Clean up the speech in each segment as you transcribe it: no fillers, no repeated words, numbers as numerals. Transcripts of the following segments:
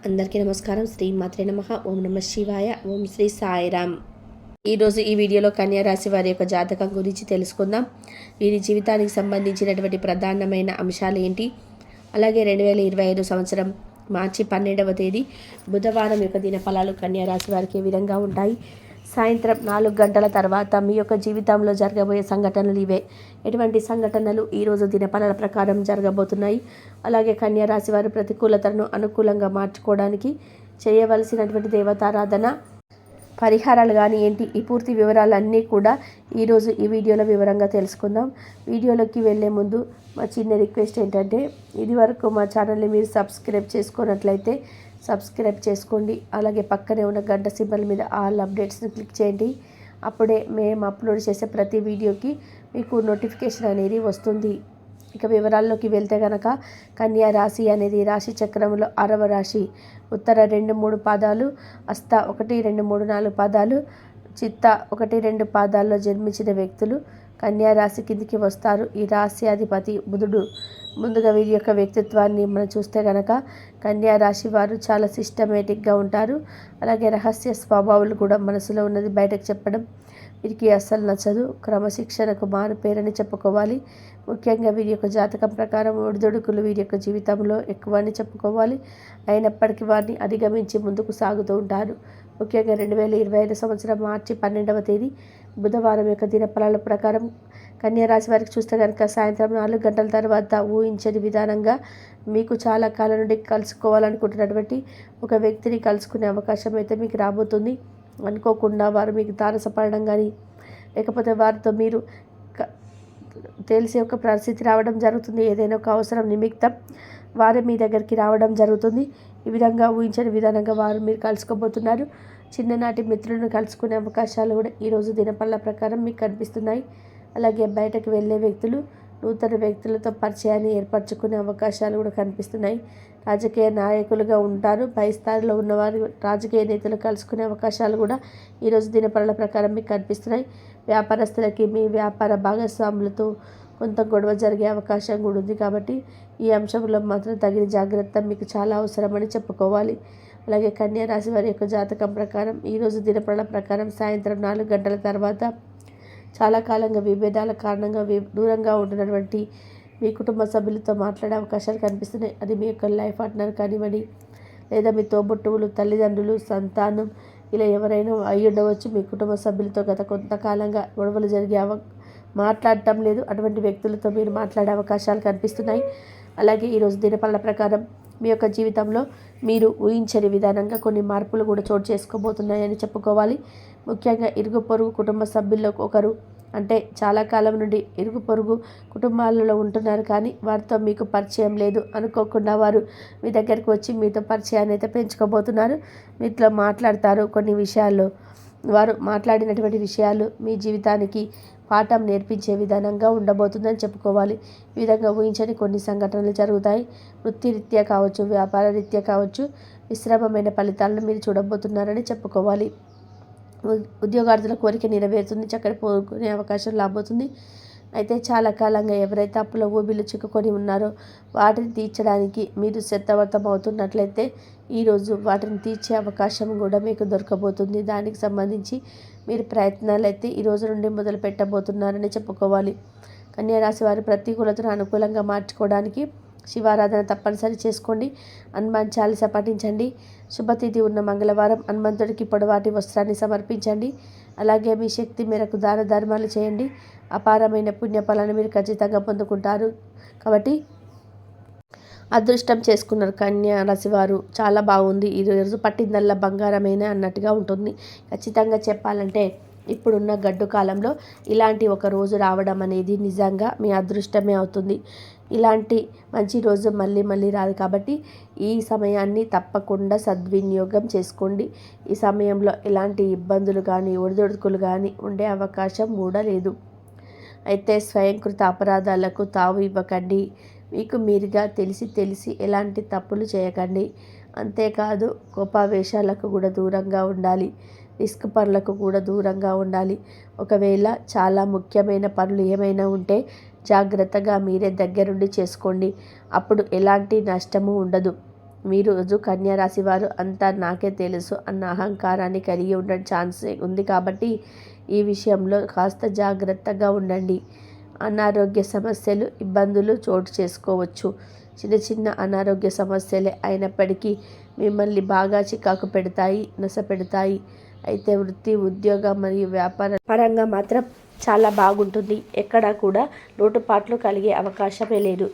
అందరికీ నమస్కారం. శ్రీ మాత్రే నమః. ఓం నమ శివాయ. ఓం శ్రీ సాయిరామ్. ఈరోజు ఈ వీడియోలో కన్యా రాశి వారి యొక్క జాతకం గురించి తెలుసుకుందాం. వీరి జీవితానికి సంబంధించినటువంటి ప్రధానమైన అంశాలు ఏంటి, అలాగే 2025 సంవత్సరం మార్చి 12వ తేదీ బుధవారం యొక్క దినఫలాలు కన్యా రాశి వారికి ఏ విధంగా ఉంటాయి, సాయంత్రం 4 గంటల తర్వాత మీ యొక్క జీవితంలో జరగబోయే సంఘటనలు ఇవే. ఎటువంటి సంఘటనలు ఈరోజు దినఫలాల ప్రకారం జరగబోతున్నాయి, అలాగే కన్యా రాశి వారి ప్రతికూలతలను అనుకూలంగా మార్చుకోవడానికి చేయవలసినటువంటి దేవతారాధన పరిహారాలు కానీ ఏంటి, ఈ పూర్తి వివరాలన్నీ కూడా ఈరోజు ఈ వీడియోలో వివరంగా తెలుసుకుందాం. వీడియోలోకి వెళ్ళే ముందు మా చిన్న రిక్వెస్ట్ ఏంటంటే, ఇది వరకు మా ఛానల్ని మీరు సబ్స్క్రైబ్ చేసుకున్నట్లయితే సబ్స్క్రైబ్ చేసుకోండి. అలాగే పక్కనే ఉన్న గంట సింబల్ మీద ఆల్ అప్డేట్స్ని క్లిక్ చేయండి. అప్పుడే మేము అప్లోడ్ చేసే ప్రతి వీడియోకి మీకు నోటిఫికేషన్ అనేది వస్తుంది. ఇక వివరాల్లోకి వెళ్తే కనుక, కన్యా రాశి అనేది రాశి చక్రంలో 6వ రాశి. ఉత్తర 2-3 పాదాలు, హస్త 1, 2, 3, 4 పాదాలు, చిత్త 1, 2 పాదాల్లో జన్మించిన వ్యక్తులు కన్యా రాశి కిందికి వస్తారు. ఈ రాశి అధిపతి బుధుడు. ముందుగా వీరి యొక్క వ్యక్తిత్వాన్ని మనం చూస్తే కనుక, కన్యా రాశి వారు చాలా సిస్టమేటిక్గా ఉంటారు. అలాగే రహస్య స్వభావాలు కూడా మనసులో ఉన్నది బయటకు చెప్పడం వీరికి అస్సలు నచ్చదు. క్రమశిక్షణకు మారు పేరని చెప్పుకోవాలి. ముఖ్యంగా వీరి యొక్క జాతకం ప్రకారం ఒడిదొడుకులు వీరి యొక్క జీవితంలో ఎక్కువ అని చెప్పుకోవాలి. అయినప్పటికీ వారిని అధిగమించి ముందుకు సాగుతూ ఉంటారు. ముఖ్యంగా 2025 సంవత్సరం మార్చి 12వ తేదీ బుధవారం యొక్క దినఫలాల ప్రకారం కన్యా రాశి వారికి చూస్తే కనుక, సాయంత్రం 4 గంటల తర్వాత ఊహించని విధానంగా మీకు చాలా కాలం నుండి కలుసుకోవాలనుకుంటున్నటువంటి ఒక వ్యక్తిని కలుసుకునే అవకాశం అయితే మీకు రాబోతుంది. అనుకోకుండా వారు మీకు తారసపడడం కానీ, లేకపోతే వారితో మీరు తెలిసే ఒక పరిస్థితి రావడం జరుగుతుంది. ఏదైనా ఒక అవసరం నిమిత్తం వారు మీ దగ్గరికి రావడం జరుగుతుంది. ఈ విధంగా ఊహించని విధానంగా వారు మీరు కలుసుకోబోతున్నారు. చిన్ననాటి మిత్రులను కలుసుకునే అవకాశాలు కూడా ఈరోజు దినఫలాల ప్రకారం మీకు కనిపిస్తున్నాయి. అలాగే బయటకు వెళ్ళే వ్యక్తులు నూతన వ్యక్తులతో పరిచయాన్ని ఏర్పరచుకునే అవకాశాలు కూడా కనిపిస్తున్నాయి. రాజకీయ నాయకులుగా ఉంటారు. పై స్థాయిలో ఉన్నవారు రాజకీయ నేతలు కలుసుకునే అవకాశాలు కూడా ఈరోజు దినఫలాల ప్రకారం మీకు కనిపిస్తున్నాయి. వ్యాపారస్తులకి మీ వ్యాపార భాగస్వాములతో కొంత గొడవ జరిగే అవకాశం కూడా ఉంది. కాబట్టి ఈ అంశంలో మాత్రం తగిన జాగ్రత్త మీకు చాలా అవసరమని చెప్పుకోవాలి. అలాగే కన్యా రాశి వారి యొక్క జాతకం ప్రకారం ఈరోజు దినఫలాల ప్రకారం సాయంత్రం 4 గంటల తర్వాత చాలా కాలంగా విభేదాల కారణంగా దూరంగా ఉంటున్నటువంటి మీ కుటుంబ సభ్యులతో మాట్లాడే అవకాశాలు కనిపిస్తున్నాయి. అది మీ యొక్క లైఫ్ పార్ట్నర్ కానివ్వండి, లేదా మీ తోబుట్టువులు, తల్లిదండ్రులు, సంతానం, ఇలా ఎవరైనా అయి ఉండవచ్చు. మీ కుటుంబ సభ్యులతో గత కొంతకాలంగా గొడవలు జరిగే మాట్లాడటం లేదు, అటువంటి వ్యక్తులతో మీరు మాట్లాడే అవకాశాలు కనిపిస్తున్నాయి. అలాగే ఈరోజు దినఫలాల ప్రకారం మీ యొక్క జీవితంలో మీరు ఊహించని విధానంగా కొన్ని మార్పులు కూడా చోటు చేసుకోబోతున్నాయని చెప్పుకోవాలి. ముఖ్యంగా ఇరుగు పొరుగు కుటుంబ సభ్యుల్లో ఒకరు, అంటే చాలా కాలం నుండి ఇరుగు పొరుగు కుటుంబాలలో ఉంటున్నారు, కానీ వారితో మీకు పరిచయం లేదు. అనుకోకుండా వారు మీ దగ్గరికి వచ్చి మీతో పరిచయాన్ని అయితే పెంచుకోబోతున్నారు. మీతో మాట్లాడతారు. కొన్ని విషయాల్లో వారు మాట్లాడినటువంటి విషయాలు మీ జీవితానికి పాఠం నేర్పించే విధానంగా ఉండబోతుందని చెప్పుకోవాలి. ఈ విధంగా ఊహించని కొన్ని సంఘటనలు జరుగుతాయి. వృత్తిరీత్యా కావచ్చు, వ్యాపార రీత్యా కావచ్చు, విశ్రమమైన ఫలితాలను మీరు చూడబోతున్నారని చెప్పుకోవాలి. ఉద్యోగార్థుల కోరిక నెరవేరుతుంది. చక్కటి పోగొనే అవకాశం రాబోతుంది. అయితే చాలా కాలంగా ఎవరైతే అప్పుల ఊబిలో చిక్కుకొని ఉన్నారో వాటిని తీర్చడానికి మీరు సిద్ధవర్థం అవుతున్నట్లయితే ఈరోజు వాటిని తీర్చే అవకాశం కూడా మీకు దొరకబోతుంది. దానికి సంబంధించి మీరు ప్రయత్నాలు అయితే ఈ రోజు నుండి మొదలు పెట్టబోతున్నారని చెప్పుకోవాలి. కన్యా రాశి వారి ప్రతికూలతను అనుకూలంగా మార్చుకోవడానికి శివారాధన తప్పనిసరి చేసుకోండి. హనుమాన్ చాలీస పఠించండి. శుభతిథి ఉన్న మంగళవారం హనుమంతుడికి పొడవాటి వస్త్రాన్ని సమర్పించండి. అలాగే మీ శక్తి మేరకు దాన ధర్మాలు చేయండి. అపారమైన పుణ్యఫలాన్ని మీరు ఖచ్చితంగా పొందుకుంటారు. కాబట్టి అదృష్టం చేసుకున్నారు కన్యా రాశి వారు. చాలా బాగుంది. ఈరోజు పట్టిందల్లా బంగారమైన అన్నట్టుగా ఉంటుంది. ఖచ్చితంగా చెప్పాలంటే ఇప్పుడున్న గడ్డు కాలంలో ఇలాంటి ఒక రోజు రావడం అనేది నిజంగా మీ అదృష్టమే అవుతుంది. ఇలాంటి మంచి రోజు మళ్ళీ మళ్ళీ రాదు. కాబట్టి ఈ సమయాన్ని తప్పకుండా సద్వినియోగం చేసుకోండి. ఈ సమయంలో ఎలాంటి ఇబ్బందులు కానీ ఒడిదొడుకులు కానీ ఉండే అవకాశం కూడా లేదు. అయితే స్వయంకృత అపరాధాలకు తావు ఇవ్వకండి. మీకు మీరుగా తెలిసి ఎలాంటి తప్పులు చేయకండి. అంతేకాదు కోపావేశాలకు కూడా దూరంగా ఉండాలి. రిస్క్ పనులకు కూడా దూరంగా ఉండాలి. ఒకవేళ చాలా ముఖ్యమైన పనులు ఏమైనా ఉంటే జాగ్రత్తగా మీరే దగ్గరుండి చేసుకోండి. అప్పుడు ఎలాంటి నష్టము ఉండదు. మీ రోజు కన్యా రాశి వారు అంతా నాకే తెలుసు అన్న అహంకారాన్ని కలిగి ఉండే ఛాన్స్ ఉంది కాబట్టి ఈ విషయంలో కాస్త జాగ్రత్తగా ఉండండి. అనారోగ్య సమస్యలు, ఇబ్బందులు చోటు చేసుకోవచ్చు. చిన్న చిన్న అనారోగ్య సమస్యలే అయినప్పటికీ మిమ్మల్ని బాగా చికాకు పెడతాయి, నశపెడతాయి. అయితే వృత్తి, ఉద్యోగ మరియు వ్యాపార పరంగా మాత్రం చాలా బాగుంటుంది. ఎక్కడా కూడా లోటుపాట్లు కలిగే అవకాశమే లేదు.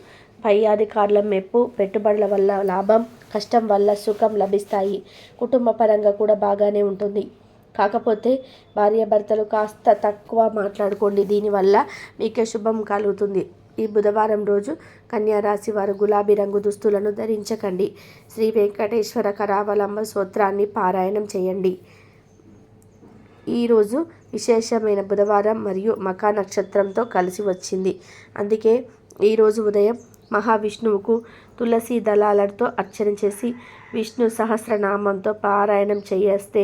పై అధికారుల మెప్పు, పెట్టుబడుల వల్ల లాభం, కష్టం వల్ల సుఖం లభిస్తాయి. కుటుంబ పరంగా కూడా బాగానే ఉంటుంది. కాకపోతే భార్యాభర్తలు కాస్త తక్కువ మాట్లాడుకోండి. దీనివల్ల మీకే శుభం కలుగుతుంది. ఈ బుధవారం రోజు కన్యా రాశి వారు గులాబీ రంగు దుస్తులను ధరించకండి. శ్రీ వెంకటేశ్వర కరావలంబ స్తోత్రాన్ని పారాయణం చేయండి. ఈరోజు విశేషమైన బుధవారం మరియు మఖా నక్షత్రంతో కలిసి వచ్చింది. అందుకే ఈరోజు ఉదయం మహావిష్ణువుకు తులసి దళాలతో అర్చన చేసి విష్ణు సహస్రనామంతో పారాయణం చేస్తే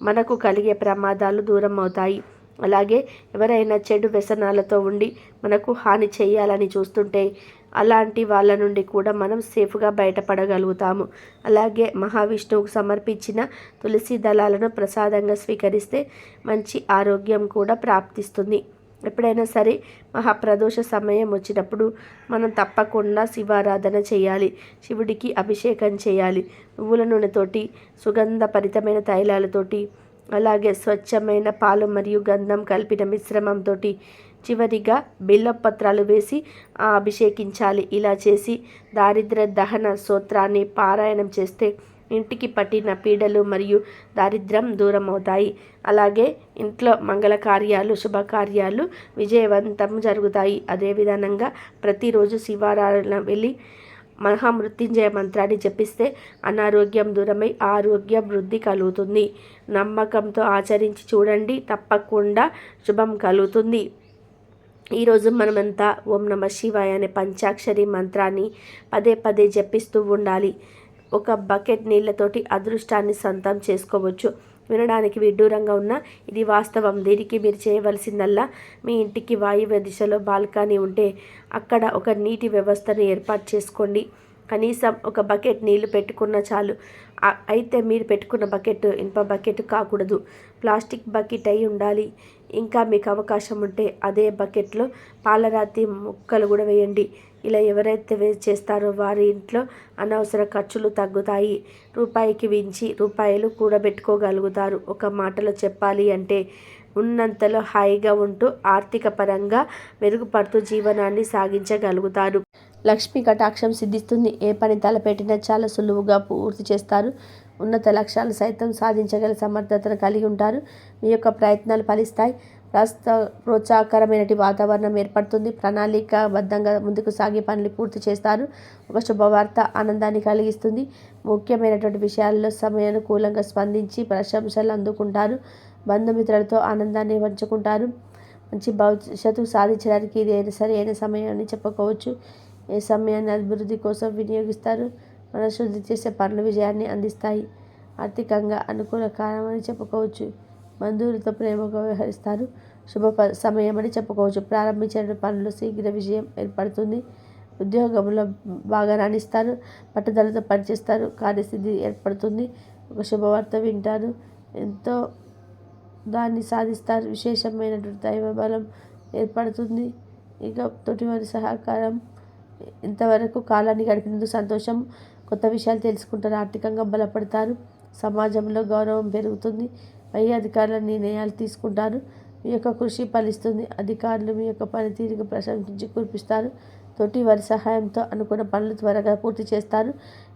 మనకు కలిగే ప్రమాదాలు దూరం అవుతాయి. అలాగే ఎవరైనా చెడు వ్యసనాలతో ఉండి మనకు హాని చేయాలని చూస్తుంటే అలాంటి వాళ్ళ నుండి కూడా మనం సేఫ్గా బయటపడగలుగుతాము. అలాగే మహావిష్ణువుకు సమర్పించిన తులసి దళాలను ప్రసాదంగా స్వీకరిస్తే మంచి ఆరోగ్యం కూడా ప్రాప్తిస్తుంది. ఎప్పుడైనా సరే మహాప్రదోష సమయం వచ్చినప్పుడు మనం తప్పకుండా శివారాధన చేయాలి. శివుడికి అభిషేకం చేయాలి. నువ్వుల నూనెతోటి, సుగంధభరితమైన తైలాలతోటి, అలాగే స్వచ్ఛమైన పాలు మరియు గంధం కలిపిన మిశ్రమంతో చివరిగా బిల్వపత్రాలు వేసి అభిషేకించాలి. ఇలా చేసి దారిద్ర్య దహన స్తోత్రాన్ని పారాయణం చేస్తే ఇంటికి పట్టిన పీడలు మరియు దారిద్ర్యం దూరం అవుతాయి. అలాగే ఇంట్లో మంగళ కార్యాలు, శుభకార్యాలు విజయవంతం జరుగుతాయి. అదేవిధంగా ప్రతిరోజు శివారాధన వెళ్ళి మహామృత్యుంజయ మంత్రాన్ని జపిస్తే అనారోగ్యం దూరమై ఆరోగ్య వృద్ధి కలుగుతుంది. నమ్మకంతో ఆచరించి చూడండి, తప్పకుండా శుభం కలుగుతుంది. ఈరోజు మనమంతా ఓం నమ శివాయ అనే పంచాక్షరి మంత్రాన్ని పదే పదే జపిస్తూ ఉండాలి. ఒక బకెట్ నీళ్ళతోటి అదృష్టాన్ని సొంతం చేసుకోవచ్చు. వినడానికి విడ్డూరంగా ఉన్న ఇది వాస్తవం. దీనికి మీరు చేయవలసిందల్లా మీ ఇంటికి వాయువ్య దిశలో బాల్కనీ ఉంటే అక్కడ ఒక నీటి వ్యవస్థను ఏర్పాటు చేసుకోండి. కనీసం ఒక బకెట్ నీళ్లు పెట్టుకున్న చాలు. అయితే మీరు పెట్టుకున్న బకెట్ ఇనుప బకెట్ కాకూడదు, ప్లాస్టిక్ బకెట్ అయి ఉండాలి. ఇంకా మీకు అవకాశం ఉంటే అదే బకెట్లో పాలరాతి ముక్కలు కూడా వేయండి. ఇలా ఎవరైతే చేస్తారో వారి ఇంట్లో అనవసర ఖర్చులు తగ్గుతాయి. రూపాయికి మించి రూపాయలు కూడబెట్టుకోగలుగుతారు. ఒక మాటలో చెప్పాలి అంటే ఉన్నంతలో హాయిగా ఉంటూ ఆర్థిక పరంగా మెరుగుపడుతూ జీవనాన్ని సాగించగలుగుతారు. లక్ష్మీ కటాక్షం సిద్ధిస్తుంది. ఏ పని తలపెట్టినా చాలా సులువుగా పూర్తి చేస్తారు. ఉన్నత లక్ష్యాలు సైతం సాధించగల సమర్థతను కలిగి ఉంటారు. మీ యొక్క ప్రయత్నాలు ఫలిస్తాయి. ప్రోత్సాహకరమైన వాతావరణం ఏర్పడుతుంది. ప్రణాళికాబద్ధంగా ముందుకు సాగి పనులు పూర్తి చేస్తారు. ఒక శుభవార్త ఆనందాన్ని కలిగిస్తుంది. ముఖ్యమైనటువంటి విషయాల్లో సమయానుకూలంగా స్పందించి ప్రశంసలు అందుకుంటారు. బంధుమిత్రులతో ఆనందాన్ని పంచుకుంటారు. మంచి భవిష్యత్తు సాధించడానికి ఇది సరైన సమయం అని చెప్పుకోవచ్చు. ఏ సమయాన్ని అభివృద్ధి కోసం వినియోగిస్తారు. మనశుద్ధి చేసే పనులు విజయాన్ని అందిస్తాయి. ఆర్థికంగా అనుకూల కాలం అని చెప్పుకోవచ్చు. బంధువులతో ప్రేమగా వ్యవహరిస్తారు. శుభ సమయం అని చెప్పుకోవచ్చు. ప్రారంభించిన పనులు శీఘ్ర విజయం ఏర్పడుతుంది. ఉద్యోగంలో బాగా రాణిస్తారు. పట్టుదలతో పనిచేస్తారు. కార్యసిద్ధి ఏర్పడుతుంది. ఒక శుభవార్త వింటారు. ఎంతో దాన్ని సాధిస్తారు. విశేషమైనటువంటి దైవ బలం ఏర్పడుతుంది. ఇక తోటివారి సహకారం. ఇంతవరకు కాలాన్ని గడిపినందుకు సంతోషం. కొత్త విషయాలు తెలుసుకుంటారు. ఆర్థికంగా బలపడతారు. సమాజంలో గౌరవం పెరుగుతుంది. పై అధికారుల నిర్ణయాలు తీసుకుంటారు. మీ యొక్క కృషి ఫలిస్తుంది. అధికారులు మీ యొక్క పనితీరుకు ప్రశంసించి కురిపిస్తారు. తోటి వారి సహాయంతో అనుకున్న పనులు త్వరగా పూర్తి చేస్తారు.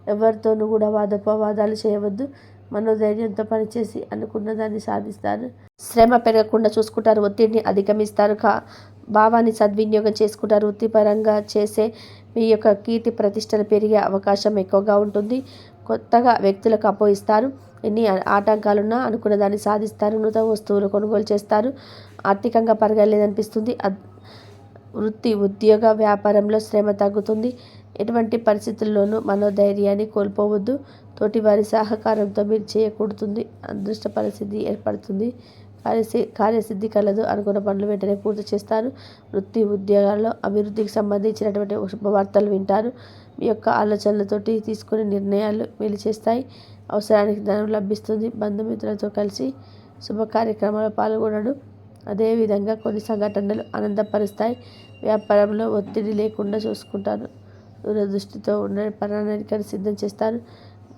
ఎవరితోనూ కూడా వాదోపవాదాలు చేయవద్దు. మనోధైర్యంతో పనిచేసి అనుకున్న దాన్ని సాధిస్తారు. శ్రమ పెరగకుండా చూసుకుంటారు. ఒత్తిడిని అధిగమిస్తారు. భావాన్ని సద్వినియోగం చేసుకుంటారు. వృత్తిపరంగా చేసే మీ యొక్క కీర్తి ప్రతిష్టలు పెరిగే అవకాశం ఎక్కువగా ఉంటుంది. కొత్తగా వ్యక్తులకు అపోయిస్తారు. ఎన్ని ఆటంకాలున్నా అనుకున్న దాన్ని సాధిస్తారు. నూతన వస్తువులు కొనుగోలు చేస్తారు. ఆర్థికంగా పరగలేదనిపిస్తుంది. వృత్తి, ఉద్యోగ, వ్యాపారంలో శ్రమ తగ్గుతుంది. ఎటువంటి పరిస్థితుల్లోనూ మనోధైర్యాన్ని కోల్పోవద్దు. తోటివారి సహకారంతో మీరు చేయకూడుతుంది. అదృష్ట పరిస్థితి ఏర్పడుతుంది. కార్యసిద్ధి కలదు. అనుకున్న పనులు వెంటనే పూర్తి చేస్తారు. వృత్తి ఉద్యోగాల్లో అభివృద్ధికి సంబంధించినటువంటి శుభవార్తలు వింటారు. మీ యొక్క ఆలోచనలతోటి తీసుకునే నిర్ణయాలు మేలు చేస్తాయి. అవసరానికి ధనం లభిస్తుంది. బంధుమిత్రులతో కలిసి శుభ కార్యక్రమాల్లో పాల్గొనడం. అదేవిధంగా కొన్ని సంఘటనలు ఆనందపరుస్తాయి. వ్యాపారంలో ఒత్తిడి లేకుండా చూసుకుంటారు. దూరదృష్టితో ఉన్న ప్రణాళికను సిద్ధం చేస్తారు.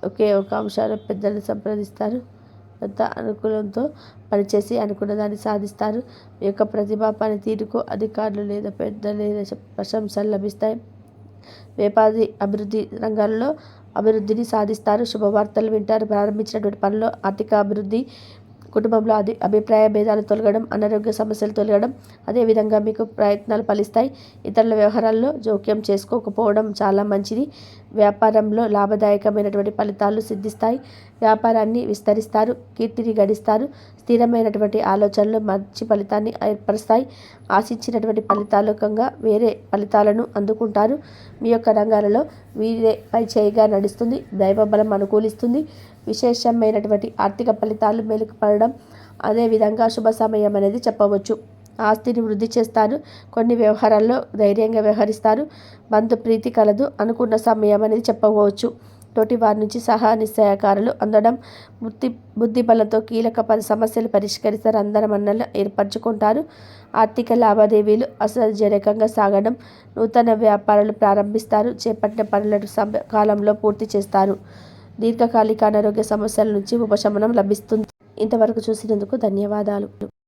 ఒకే ఒక అంశాలు పెద్దలను సంప్రదిస్తారు. కొంత అనుకూలంతో పనిచేసి అనుకున్న దాన్ని సాధిస్తారు. మీ యొక్క ప్రతిభా పనితీరుకు అధికారులు లేదా పెద్దల ప్రశంసలు లభిస్తాయి. వ్యాపారి అభివృద్ధి రంగాల్లో అభివృద్ధిని సాధిస్తారు. శుభవార్తలు వింటారు. ప్రారంభించినటువంటి పనిలో ఆర్థిక అభివృద్ధి, కుటుంబంలో అభిప్రాయ భేదాలు తొలగడం, అనారోగ్య సమస్యలు తొలగడం. అదేవిధంగా మీకు ప్రయత్నాలు ఫలిస్తాయి. ఇతరుల వ్యవహారాల్లో జోక్యం చేసుకోకపోవడం చాలా మంచిది. వ్యాపారంలో లాభదాయకమైనటువంటి ఫలితాలు సిద్ధిస్తాయి. వ్యాపారాన్ని విస్తరిస్తారు. కీర్తిని గడిస్తారు. స్థిరమైనటువంటి ఆలోచనలు మంచి ఫలితాన్ని ఏర్పరుస్తాయి. ఆశించినటువంటి ఫలితాలకంగా వేరే ఫలితాలను అందుకుంటారు. మీ యొక్క రంగాలలో వీరే పై చేయిగా నడుస్తుంది. దైవబలం అనుకూలిస్తుంది. విశేషమైనటువంటి ఆర్థిక ఫలితాలు మెరుగుపడడం, అదేవిధంగా శుభ సమయం అనేది చెప్పవచ్చు. ఆస్తిని వృద్ధి చేస్తారు. కొన్ని వ్యవహారాల్లో ధైర్యంగా వ్యవహరిస్తారు. బంధు ప్రీతి కలదు. అనుకున్న సమయం అనేది చెప్పవచ్చు. తోటి వారి నుంచి నిశ్చయకారులు అందడం. బుద్ధి బలంతో కీలక సమస్యలు పరిష్కరిస్తారు. అందరం మన్నలు ఏర్పరచుకుంటారు. ఆర్థిక లావాదేవీలు అసౌకర్యకంగా సాగడం. నూతన వ్యాపారాలు ప్రారంభిస్తారు. చేపట్టిన పనులను కాలంలో పూర్తి చేస్తారు. దీర్ఘకాలిక అనారోగ్య సమస్యల నుంచి ఉపశమనం లభిస్తుంది. ఇంతవరకు చూసినందుకు ధన్యవాదాలు.